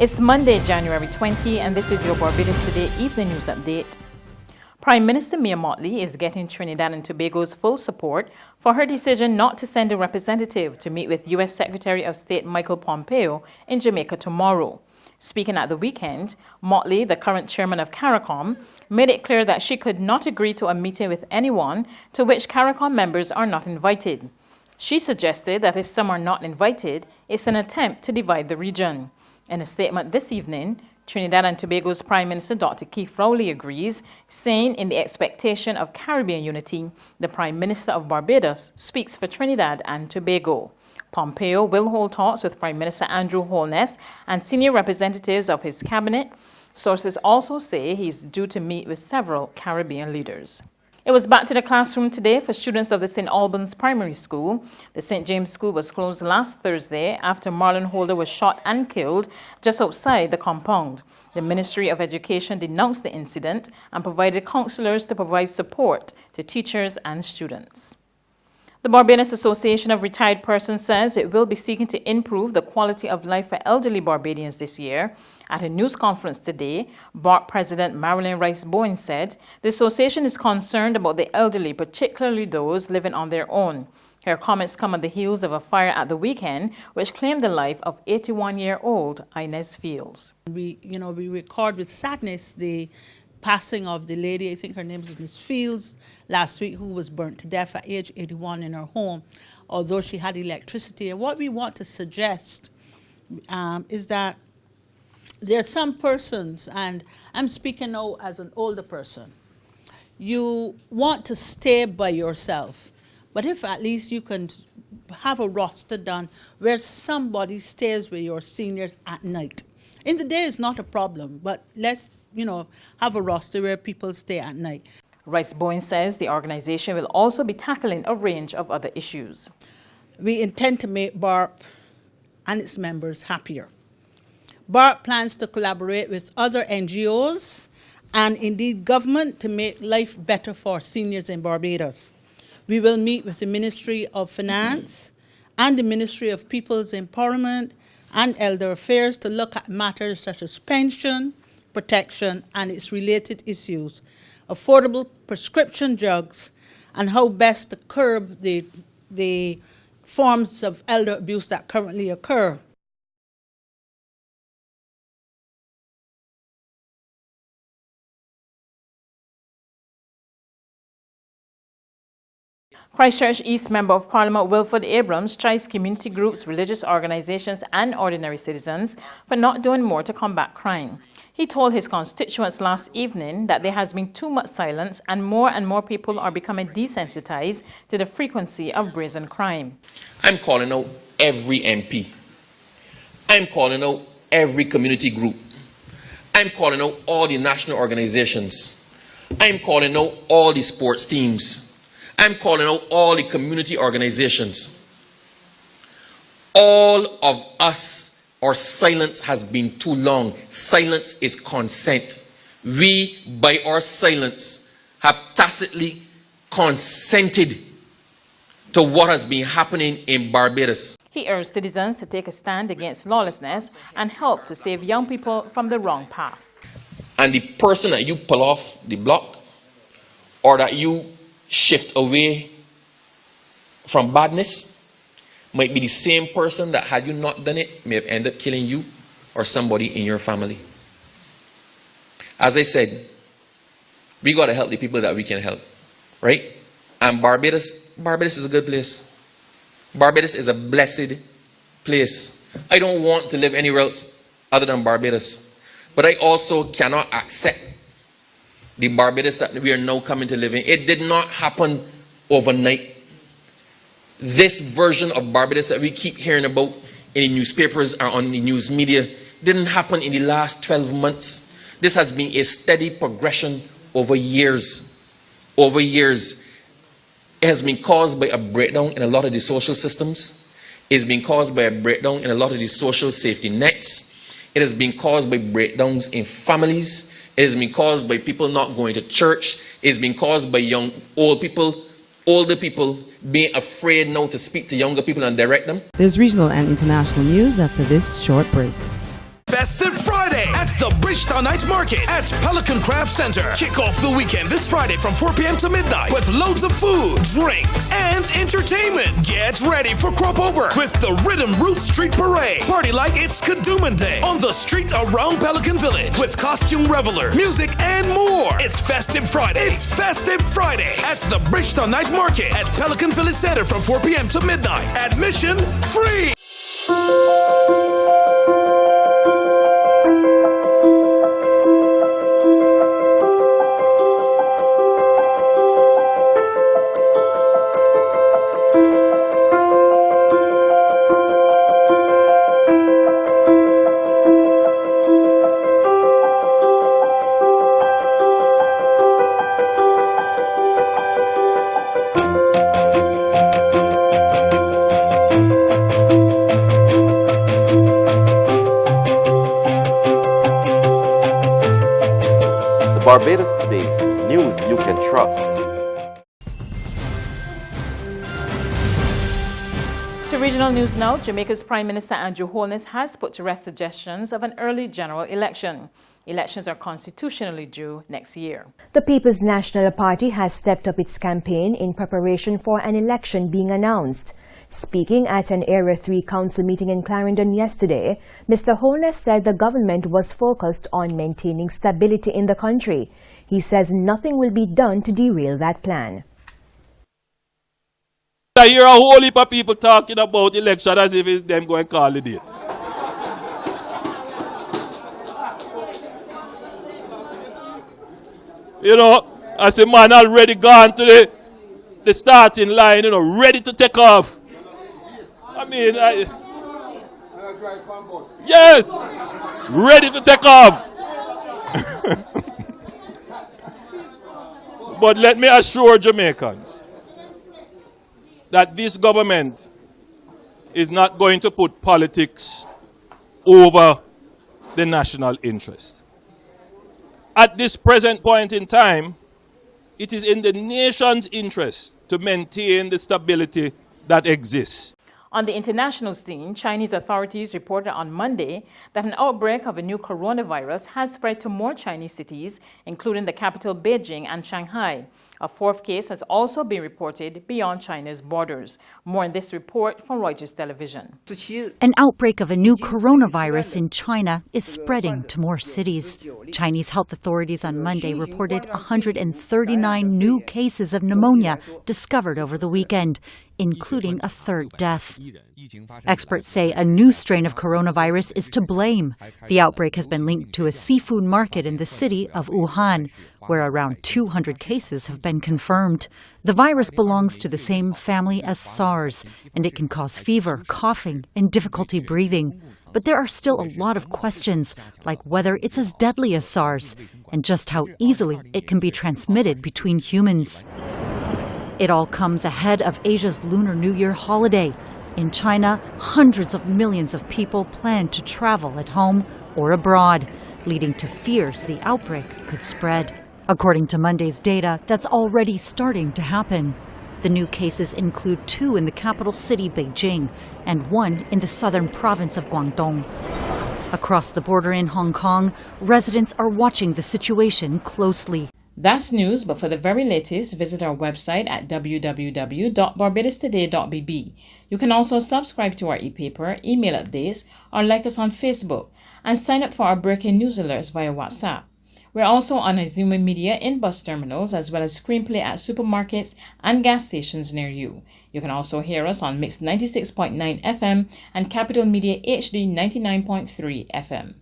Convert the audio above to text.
It's Monday, January 20, and this is your Barbados Today Evening News Update. Prime Minister PM Mottley is getting Trinidad and Tobago's full support for her decision not to send a representative to meet with U.S. Secretary of State Michael Pompeo in Jamaica tomorrow. Speaking at the weekend, Mottley, the current chairman of CARICOM, made it clear that she could not agree to a meeting with anyone to which CARICOM members are not invited. She suggested that if some are not invited, it's an attempt to divide the region. In a statement this evening, Trinidad and Tobago's Prime Minister Dr. Keith Rowley agrees, saying in the expectation of Caribbean unity, the Prime Minister of Barbados speaks for Trinidad and Tobago. Pompeo will hold talks with Prime Minister Andrew Holness and senior representatives of his cabinet. Sources also say he's due to meet with several Caribbean leaders. It was back to the classroom today for students of the St. Albans Primary School. The St. James School was closed last Thursday after Marlon Holder was shot and killed just outside the compound. The Ministry of Education denounced the incident and provided counselors to provide support to teachers and students. The Barbados Association of Retired Persons says it will be seeking to improve the quality of life for elderly Barbadians this year. At a news conference today, BARP President Marilyn Rice-Bowen said the association is concerned about the elderly, particularly those living on their own. Her comments come on the heels of a fire at the weekend, which claimed the life of 81-year-old Inez Fields. We record with sadness the passing of the lady, I think her name is Miss Fields, last week, who was burnt to death at age 81 in her home, although she had electricity. And what we want to suggest is that there are some persons, and I'm speaking now as an older person, you want to stay by yourself, but if at least you can have a roster done where somebody stays with your seniors at night. In the day is not a problem, but let's have a roster where people stay at night. Rice-Bowen says the organization will also be tackling a range of other issues. We intend to make BARP and its members happier. BARP plans to collaborate with other NGOs and indeed government to make life better for seniors in Barbados. We will meet with the Ministry of Finance and the Ministry of People's Empowerment and Elder Affairs to look at matters such as pension, protection and its related issues, affordable prescription drugs, and how best to curb the forms of elder abuse that currently occur. Christchurch East Member of Parliament Wilford Abrams chided community groups, religious organizations and ordinary citizens for not doing more to combat crime. He told his constituents last evening that there has been too much silence and more people are becoming desensitized to the frequency of brazen crime. I'm calling out every MP. I'm calling out every community group. I'm calling out all the national organizations. I'm calling out all the sports teams. I'm calling out all the community organizations. All of us, our silence has been too long. Silence is consent. We, by our silence, have tacitly consented to what has been happening in Barbados. He urged citizens to take a stand against lawlessness and help to save young people from the wrong path. And the person that you pull off the block or that you shift away from badness might be the same person that, had you not done it, may have ended up killing you or somebody in your family. As I said, we got to help the people that we can help, right? And Barbados is a good place. Barbados is a blessed place. I don't want to live anywhere else other than Barbados. But I also cannot accept the Barbados that we are now coming to live in. It did not happen overnight. This version of Barbados that we keep hearing about in the newspapers or on the news media didn't happen in the last 12 months. This has been a steady progression over years. Over years. It has been caused by a breakdown in a lot of the social systems. It has been caused by a breakdown in a lot of the social safety nets. It has been caused by breakdowns in families. It has been caused by people not going to church. It has been caused by older people being afraid now to speak to younger people and direct them. There's regional and international news after this short break. Festive Friday at the Bridgetown Night Market at Pelican Craft Center. Kick off the weekend this Friday from 4 p.m. to midnight with loads of food, drinks, and entertainment. Get ready for Crop Over with the Rhythm Roots Street Parade. Party like it's Kadooman Day on the street around Pelican Village with costume reveler, music, and more. It's Festive Friday. It's Festive Friday at the Bridgetown Night Market at Pelican Village Center from 4 p.m. to midnight. Admission free. Barbados Today, news you can trust. To regional news now, Jamaica's Prime Minister Andrew Holness has put to rest suggestions of an early general election. Elections are constitutionally due next year. The People's National Party has stepped up its campaign in preparation for an election being announced. Speaking at an Area 3 Council meeting in Clarendon yesterday, Mr. Holness said the government was focused on maintaining stability in the country. He says nothing will be done to derail that plan. I hear a whole heap of people talking about election as if it's them going to call the date. You know, as a man already gone to the starting line, you know, ready to take off. I mean, yes, ready to take off. But let me assure Jamaicans that this government is not going to put politics over the national interest. At this present point in time, it is in the nation's interest to maintain the stability that exists. On the international scene, Chinese authorities reported on Monday that an outbreak of a new coronavirus has spread to more Chinese cities, including the capital Beijing and Shanghai. A fourth case has also been reported beyond China's borders. More in this report from Reuters Television. An outbreak of a new coronavirus in China is spreading to more cities. Chinese health authorities on Monday reported 139 new cases of pneumonia discovered over the weekend, including a third death. Experts say a new strain of coronavirus is to blame. The outbreak has been linked to a seafood market in the city of Wuhan, where around 200 cases have been confirmed. The virus belongs to the same family as SARS, and it can cause fever, coughing, and difficulty breathing. But there are still a lot of questions, like whether it's as deadly as SARS, and just how easily it can be transmitted between humans. It all comes ahead of Asia's Lunar New Year holiday. In China, hundreds of millions of people plan to travel at home or abroad, leading to fears the outbreak could spread. According to Monday's data, that's already starting to happen. The new cases include 2 in the capital city, Beijing, and 1 in the southern province of Guangdong. Across the border in Hong Kong, residents are watching the situation closely. That's news, but for the very latest, visit our website at www.barbadostoday.bb. You can also subscribe to our e-paper, email updates, or like us on Facebook, and sign up for our breaking news alerts via WhatsApp. We're also on Azuma Media in bus terminals, as well as Screenplay at supermarkets and gas stations near you. You can also hear us on Mix 96.9 FM and Capital Media HD 99.3 FM.